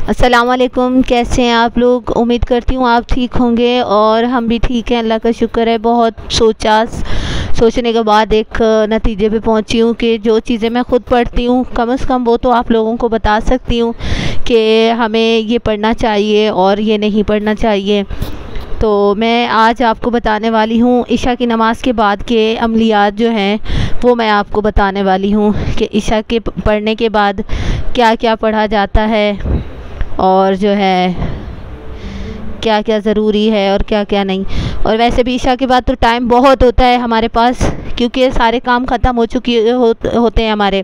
अस्सलामुअलैकुम, कैसे हैं आप लोग। उम्मीद करती हूँ आप ठीक होंगे और हम भी ठीक हैं, अल्लाह का शुक्र है। बहुत सोचने के बाद एक नतीजे पे पहुँची हूँ कि जो चीज़ें मैं ख़ुद पढ़ती हूँ कम से कम वो तो आप लोगों को बता सकती हूँ कि हमें ये पढ़ना चाहिए और ये नहीं पढ़ना चाहिए। तो मैं आज आपको बताने वाली हूँ इशा की नमाज़ के बाद के अमलियात जो हैं वो मैं आपको बताने वाली हूँ कि इशा के पढ़ने के बाद क्या क्या पढ़ा जाता है और जो है क्या क्या ज़रूरी है और क्या क्या नहीं। और वैसे भी इशा के बाद तो टाइम बहुत होता है हमारे पास, क्योंकि सारे काम ख़त्म हो चुके होते हैं हमारे।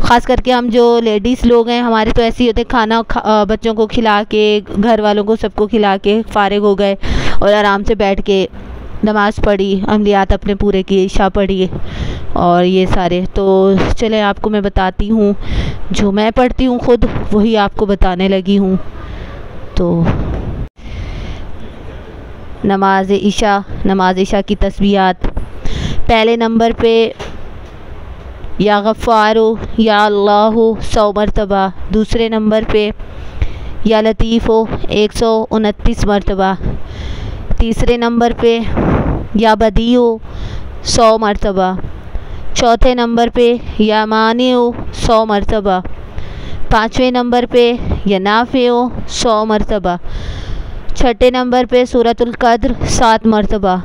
ख़ास करके हम जो लेडीज़ लोग हैं हमारे तो ऐसे ही होते, खाना बच्चों को खिला के, घर वालों को सबको खिला के फ़ारिग हो गए और आराम से बैठ के नमाज़ पढ़ी, अमलियात अपने पूरे किए, इशा पढ़ी और ये सारे। तो चले आपको मैं बताती हूँ, जो मैं पढ़ती हूँ ख़ुद वही आपको बताने लगी हूँ। तो नमाज इशा की तस्बीहात। पहले नंबर पे या गफ़्फ़ारो या अल्लाहु 100 मरतबा। दूसरे नंबर पे या लतीफ़ो 129 मरतबा। तीसरे नंबर पे या बदीओ 100 मरतबा। चौथे नंबर पे या मानिओ 100 मरतबा। पाँचवें नंबर पे या नाफ़िओ 100 मरतबा। छठे नंबर पे सूरतुल क़द्र 7 मरतबा।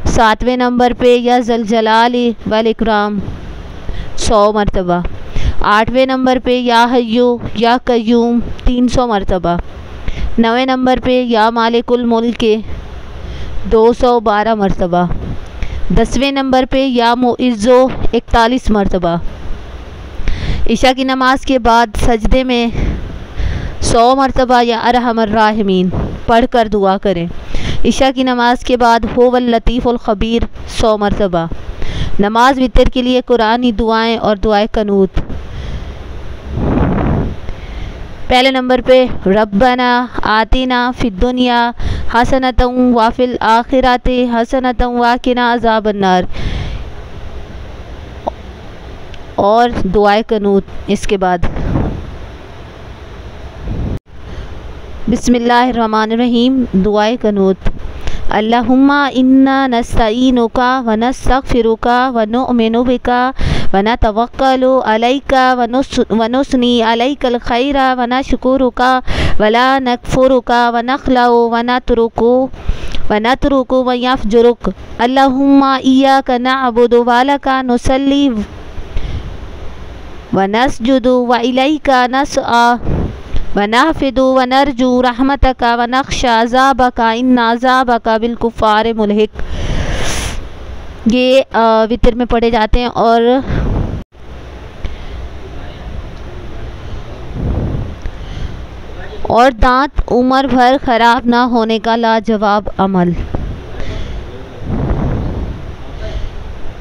सातवें नंबर पे या ज़लजलाली वल इकराम 100 मरतबा। आठवें नंबर पे या हय्यु या क़य्यूम 300 मरतबा। नवें नंबर पे या मालिकुल मुल्क 212 मरतबा। 10वें नंबर पे या मुइज़्ज़ो 41 मरतबा। इशा की नमाज़ के बाद सजदे में 100 मरतबा या अरहमर राहिमीन पढ़ कर दुआ करें। इशा की नमाज़ के बाद हुवल लतीफ़ुल ख़बीर 100 मरतबा। नमाज वितर के लिए कुरानी दुआएं और दुआए कनूत। पहले नंबर पे रब्बना आतिना फिद्दुनिया हसनतम वाफिल आखिराति हसनतम वाकिना अज़ाबन्नार और दुआए कनूत। इसके बाद बिस्मिल्लाहिर्रहमानिर्रहीम दुआए कनूत। अल्लाहुम्मा इन्ना नस्तईनुका व नस्तगफिरुका व नुअमिनु बिका व नतवक्कलु अलैका व नुस्नी अलैकल खैरा व नशकुरुका व ला नकफुरुका व नखलउ व नतरुकु व यफजुरुक। अल्लाहुम्मा इय्याका नअबुदु व लका नुसल्ली व नसजुदु व इलैका नसआ व नहफिदु व नरजू रहमतका व नख्शा अज़ाबका इन्ना अज़ाबका बिलकुफ़ार मुलहिक। ये वितर में पढ़े जाते हैं और दांत उम्र भर ख़राब ना होने का लाजवाब अमल।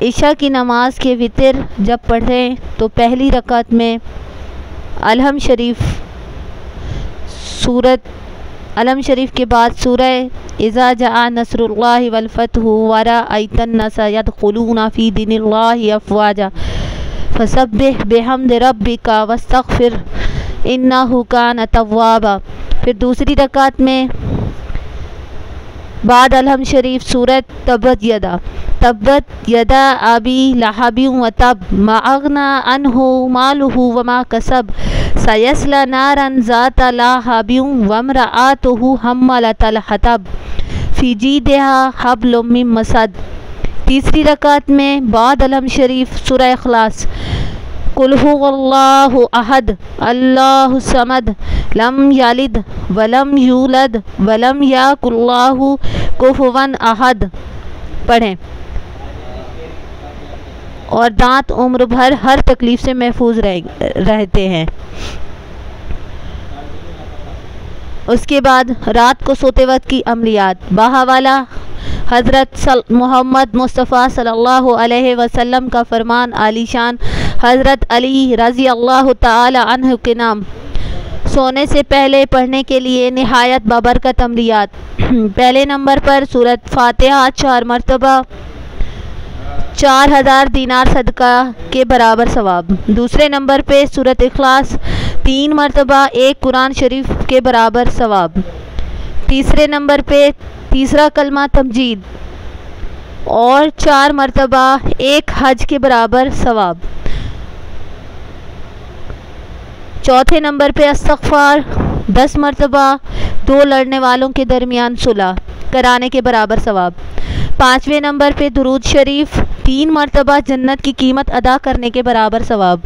इशा की नमाज के वितर जब पढ़ें तो पहली रकात में अलहम शरीफ के बाद सूरह इज़ा जाअ नस्रुल्लाहि वल फ़तहु व रअयतन नासा यदखुलूना फ़ी दीनिल्लाहि अफ़वाजा फसब्बिह बिहम्दि रब्बिका वस्तग़फिर इन्नहु कान तव्वाबा। फिर दूसरी रकात में बाद अलहम शरीफ सूरत तब्बत यदा अबी लहबी व तब मा अग़ना अन्हु मालुहु व मा कसब सयस्ला नारन ज़ाता लहबी व इम्रअतुहु हम्मलतल हतब फ़ी जीदिहा हब्लुम मिन मसद। तीसरी रकात में बाद अलहम शरीफ सूरह इख़लास कुल हुवल्लाहु अहद अल्लाहु समद लम यलिद वलम यूलद वलम यकुल्लाहु कुफुवन अहद पढ़ें और दांत उम्र भर हर तकलीफ़ से महफूज रहते हैं। उसके बाद रात को सोते वक्त की अमलियात। बाहावाला हज़रत मोहम्मद मुस्तफ़ा सल्लल्लाहु अलैहि वसल्लम का फरमान आलीशान हज़रत अली रज़ी अल्लाह ताला अन्हु के नाम सोने से पहले पढ़ने के लिए निहायत बाबरकत अमलियात। पहले नंबर पर सूरत फ़ातिहा 4 मरतबा। 4000 दीनार सदका के बराबर सवाब। दूसरे नंबर पे सूरत इखलास 3 मरतबा 1 कुरान शरीफ के बराबर सवाब। तीसरे नंबर पे तीसरा कलमा तमजीद और 4 मरतबा 1 हज के बराबर सवाब। चौथे नंबर पे इस्तग़फ़ार 10 मरतबा 2 लड़ने वालों के दरमियान सुलह कराने के बराबर सवाब। पाँचवें नंबर पे दुरूद शरीफ 3 मरतबा जन्नत की कीमत अदा करने के बराबर सवाब।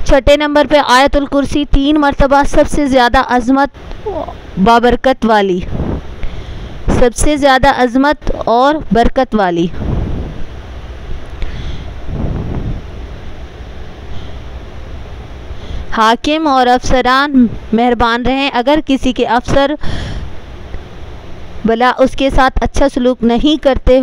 छठे नंबर पे आयतुल कुर्सी 3 मरतबा सबसे ज़्यादा अज़मत बाबरकत वाली, सबसे ज़्यादा अज़मत और बरकत वाली। हाकिम और अफसरान मेहरबान रहें। अगर किसी के अफसर भला उसके साथ अच्छा सलूक नहीं करते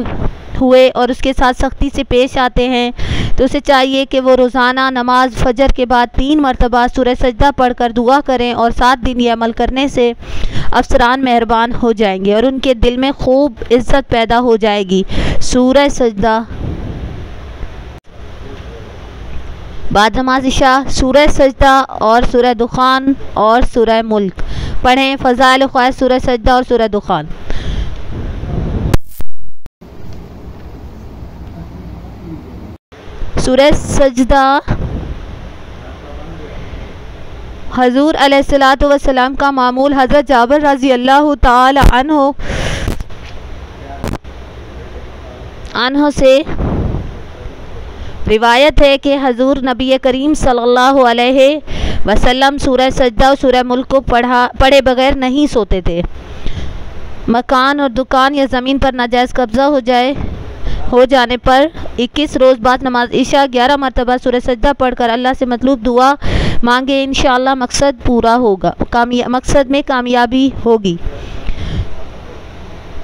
हुए और उसके साथ सख्ती से पेश आते हैं तो उसे चाहिए कि वो रोज़ाना नमाज फजर के बाद 3 मरतबा सूरह सजदा पढ़कर दुआ करें और 7 दिन ये अमल करने से अफसरान मेहरबान हो जाएंगे और उनके दिल में खूब इज़्ज़त पैदा हो जाएगी। सूरह सजदा बाद नमाज इशा सूरह सजदा और सूरह दुखान और सूरह मुल्क पढ़ें। फ़ज़ाइल ख़्वास सूरह सजदा और सूरह दुखान। सूरह सजदा हजूर अलैहिस्सलातु वस्सलाम का मामूल हज़रत जाबिर रज़ी अल्लाह ताला अन्हो से रिवायत है कि हजूर नबी करीम सल्लल्लाहु अलैहि वसल्लम सूरह सजदा और सूरह मुल्क को पढ़े बगैर नहीं सोते थे। मकान और दुकान या ज़मीन पर नाजायज़ कब्ज़ा हो जाने पर 21 रोज़ बाद नमाज इशा 11 मरतबा सूरह सजदा पढ़कर अल्लाह से मतलूब दुआ मांगे, इंशाअल्लाह मकसद पूरा होगा, मकसद में कामयाबी होगी।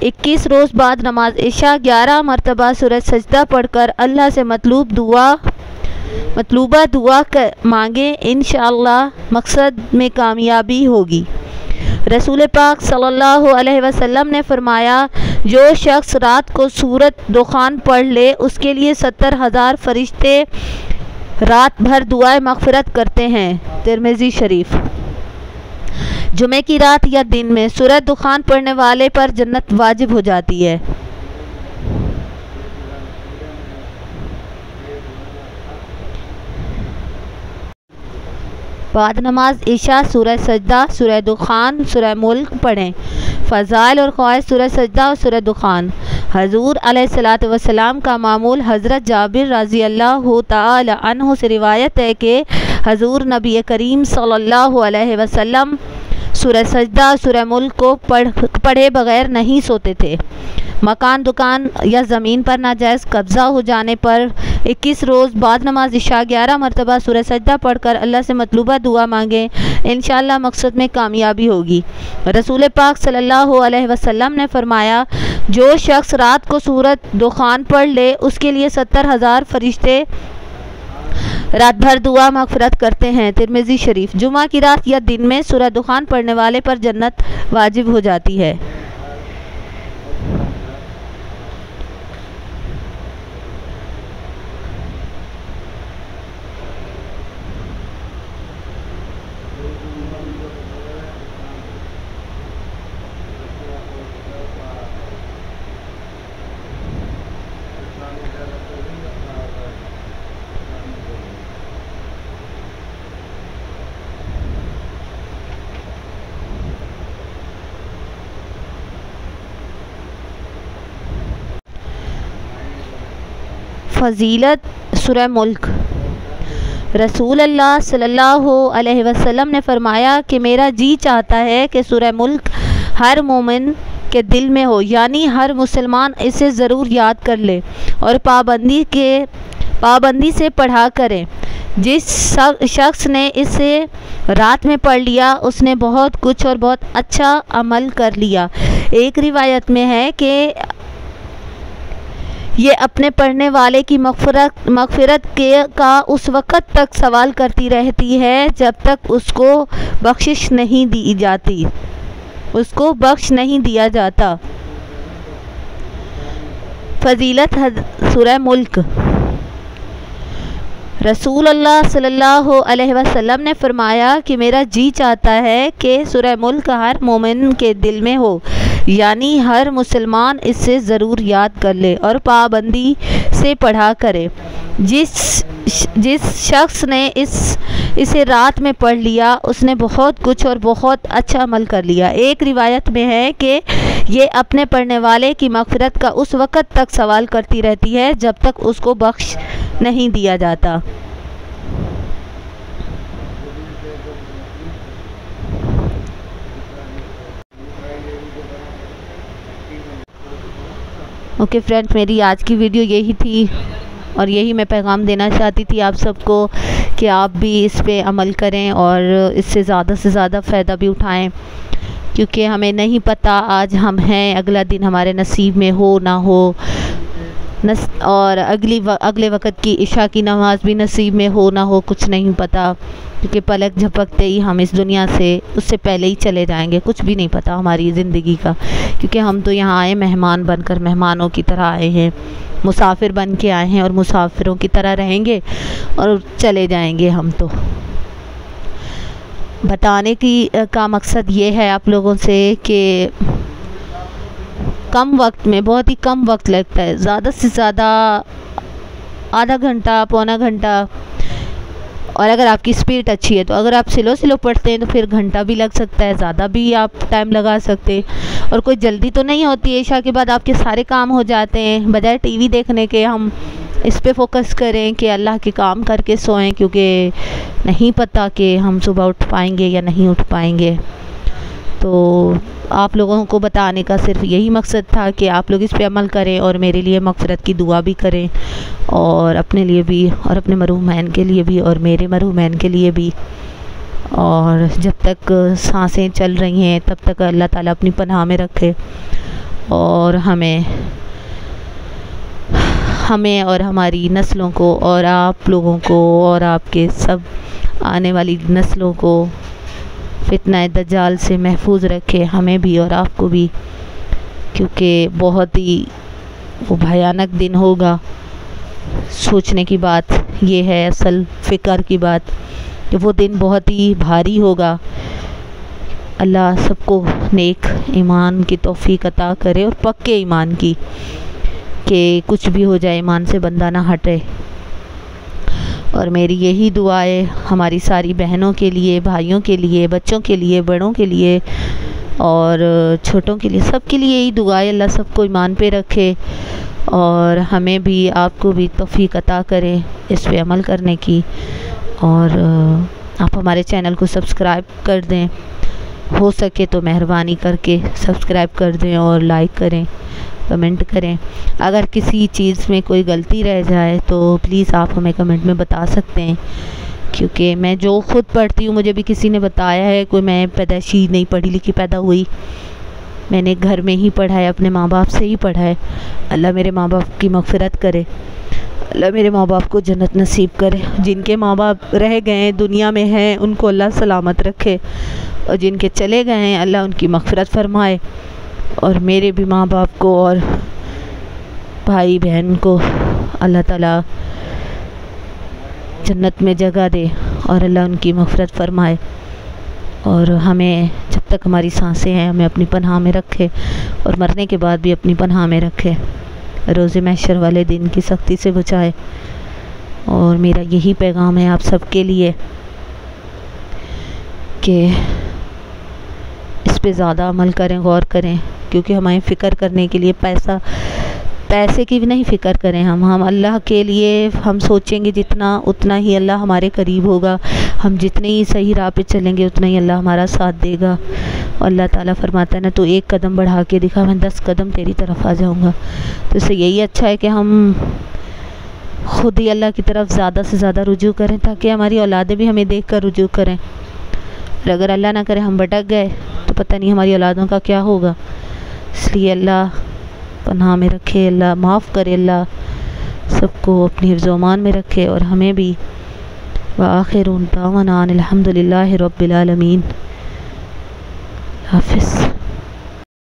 21 रोज़ बाद नमाज इशा 11 मरतबा सूरह सजदा पढ़कर अल्लाह से मतलूबा दुआ मांगे, इंशाअल्लाह मकसद में कामयाबी होगी। रसूल पाक सल्लल्लाहु अलैहि वसल्लम ने फरमाया, जो शख्स रात को सूरत दुखान पढ़ ले उसके लिए 70,000 फरिश्ते रात भर दुआए मग़फ़िरत करते हैं। तिरमिज़ी शरीफ। जुमे की रात या दिन में सूरत दुखान पढ़ने वाले पर जन्नत वाजिब हो जाती है। बाद नमाज इशा सूरह सजदा, सूरह दुखान, सूरह मुल्क पढ़ें। फ़ज़ाइल और ख़वाइस सूरह सजदा और सूरह दुखान। हजूर अलैहिस्सलातु वस्सलाम का मामूल हज़रत जाबिर रज़ी अल्लाह ताला अन्हु से रिवायत है कि हजूर नबी करीम सल्लल्लाहु अलैहि वसल्लम सूरह सजदा सूरह मुल्क को पढ़े बगैर नहीं सोते थे। मकान दुकान या ज़मीन पर नाजायज़ कब्ज़ा हो जाने पर 21 रोज़ बाद नमाज इशा 11 मरतबा सूरह सजदा पढ़कर अल्लाह से मतलूबा दुआ मांगे, इंशाअल्लाह मकसद में कामयाबी होगी। रसूल पाक सल्लल्लाहु अलैहि वसल्लम ने फरमाया, जो शख्स रात को सूरत दुखान पढ़ ले उसके लिए 70,000 फरिश्ते रात भर दुआ मग़फ़िरत करते हैं। तिरमिज़ी शरीफ। जुमा की रात या दिन में सूरह दुखान पढ़ने वाले पर जन्नत वाजिब हो जाती है। फ़जीलत सूरह मुल्क। रसूल अल्लाह सल्लल्लाहु अलैहि वसल्लम ने फरमाया कि मेरा जी चाहता है कि सूरह मुल्क हर मोमिन के दिल में हो, यानी हर मुसलमान इसे ज़रूर याद कर ले और पाबंदी से पढ़ा करें। जिस शख्स ने इसे रात में पढ़ लिया उसने बहुत कुछ और बहुत अच्छा अमल कर लिया। एक रिवायत में है कि ये अपने पढ़ने वाले की मग़फ़िरत का उस वक़्त तक सवाल करती रहती है जब तक उसको बख्शिश नहीं दी जाती, उसको बख्श नहीं दिया जाता। फजीलत सूरह मुल्क। रसूल अल्लाह सल्लल्लाहु अलैहि वसल्लम ने फरमाया कि मेरा जी चाहता है कि सूरह मुल्क हर मोमिन के दिल में हो, यानी हर मुसलमान इससे ज़रूर याद कर ले और पाबंदी से पढ़ा करे। जिस शख्स ने इसे रात में पढ़ लिया उसने बहुत कुछ और बहुत अच्छा अमल कर लिया। एक रिवायत में है कि ये अपने पढ़ने वाले की मग़फ़िरत का उस वक़्त तक सवाल करती रहती है जब तक उसको बख्श नहीं दिया जाता। ओके फ्रेंड्स, मेरी आज की वीडियो यही थी और यही मैं पैगाम देना चाहती थी आप सबको कि आप भी इस पे अमल करें और इससे ज़्यादा से ज़्यादा फ़ायदा भी उठाएं, क्योंकि हमें नहीं पता आज हम हैं, अगला दिन हमारे नसीब में हो ना हो, और अगले वक़्त की इशा की नमाज़ भी नसीब में हो ना हो, कुछ नहीं पता, क्योंकि पलक झपकते ही हम इस दुनिया से उससे पहले ही चले जाएंगे। कुछ भी नहीं पता हमारी ज़िंदगी का, क्योंकि हम तो यहाँ आए मेहमान बनकर, मेहमानों की तरह आए हैं, मुसाफिर बन के आए हैं और मुसाफिरों की तरह रहेंगे और चले जाएंगे हम। तो बताने का मकसद ये है आप लोगों से कि कम वक्त में, बहुत ही कम वक्त लगता है, ज़्यादा से ज़्यादा आधा घंटा पौना घंटा, और अगर आपकी स्पीड अच्छी है तो अगर आप स्लो पढ़ते हैं तो फिर घंटा भी लग सकता है, ज़्यादा भी आप टाइम लगा सकते हैं। और कोई जल्दी तो नहीं होती है, इशा के बाद आपके सारे काम हो जाते हैं। बजाय टीवी देखने के हम इस पे फोकस करें कि अल्लाह के काम करके सोएं, क्योंकि नहीं पता कि हम सुबह उठ पाएंगे या नहीं उठ पाएंगे। तो आप लोगों को बताने का सिर्फ यही मकसद था कि आप लोग इस पे अमल करें और मेरे लिए मग़फ़िरत की दुआ भी करें, और अपने लिए भी और अपने मरहूमैन के लिए भी और मेरे मरहूमैन के लिए भी। और जब तक सांसें चल रही हैं तब तक अल्लाह ताला अपनी पनाह में रखे और हमें और हमारी नस्लों को और आप लोगों को और आपके सब आने वाली नस्लों को फितना दज्जाल से महफूज रखे, हमें भी और आपको भी, क्योंकि बहुत ही वो भयानक दिन होगा। सोचने की बात ये है, असल फ़िक्र की बात, कि वो दिन बहुत ही भारी होगा। अल्लाह सबको नेक ईमान की तौफीक अता करे और पक्के ईमान की, कि कुछ भी हो जाए ईमान से बंदा ना हटे। और मेरी यही दुआएं हमारी सारी बहनों के लिए, भाइयों के लिए, बच्चों के लिए, बड़ों के लिए और छोटों के लिए, सबके लिए यही दुआएं। अल्लाह सबको ईमान पे रखे और हमें भी आपको भी तौफीक अता करे इस पे अमल करने की। और आप हमारे चैनल को सब्सक्राइब कर दें, हो सके तो मेहरबानी करके सब्सक्राइब कर दें और लाइक करें, कमेंट करें। अगर किसी चीज़ में कोई गलती रह जाए तो प्लीज़ आप हमें कमेंट में बता सकते हैं, क्योंकि मैं जो ख़ुद पढ़ती हूँ, मुझे भी किसी ने बताया है, कोई मैं पैदाइशी नहीं पढ़ी लिखी पैदा हुई, मैंने घर में ही पढ़ा है, अपने माँ बाप से ही पढ़ा है। अल्लाह मेरे माँ बाप की मग़फ़िरत करे, अल्लाह मेरे माँ बाप को जन्नत नसीब करे। जिनके माँ बाप रह गए हैं, दुनिया में हैं, उनको अल्लाह सलामत रखे, और जिनके चले गए हैं अल्लाह उनकी मग़फ़िरत फ़रमाए। और मेरे भी माँ बाप को और भाई बहन को अल्लाह ताला जन्नत में जगह दे और अल्लाह उनकी मग़फ़िरत फ़रमाए। और हमें जब तक हमारी सांसें हैं हमें अपनी पनाह में रखे और मरने के बाद भी अपनी पनाह में रखे, रोज़े महशर वाले दिन की सख्ती से बचाए। और मेरा यही पैगाम है आप सबके लिए कि इस पे ज़्यादा अमल करें, गौर करें, क्योंकि हमें फ़िक्र करने के लिए पैसे की भी नहीं फ़िक्र करें। हम अल्लाह के लिए हम सोचेंगे जितना, उतना ही अल्लाह हमारे करीब होगा। हम जितने ही सही राह पे चलेंगे उतना ही अल्लाह हमारा साथ देगा। और अल्लाह ताला फरमाता है ना, तो एक कदम बढ़ा के दिखा, मैं 10 कदम तेरी तरफ आ जाऊँगा। तो इससे यही अच्छा है कि हम खुद ही अल्लाह की तरफ ज़्यादा से ज़्यादा रुजू करें, ताकि हमारी औलादें भी हमें देख कर रुजू करें। और अगर अल्लाह ना करे हम भटक गए तो पता नहीं हमारी औलादों का क्या होगा। इसलिए अल्लाह पनाह में रखे, अल्लाह माफ़ करे, अल्लाह सबको अपनी हिफ्ज़-ओ-अमान में रखे और हमें भी। व आखिरु दावाना अनिल हम्दुलिल्लाहि रब्बिल आलमीन। हाफ़िज़।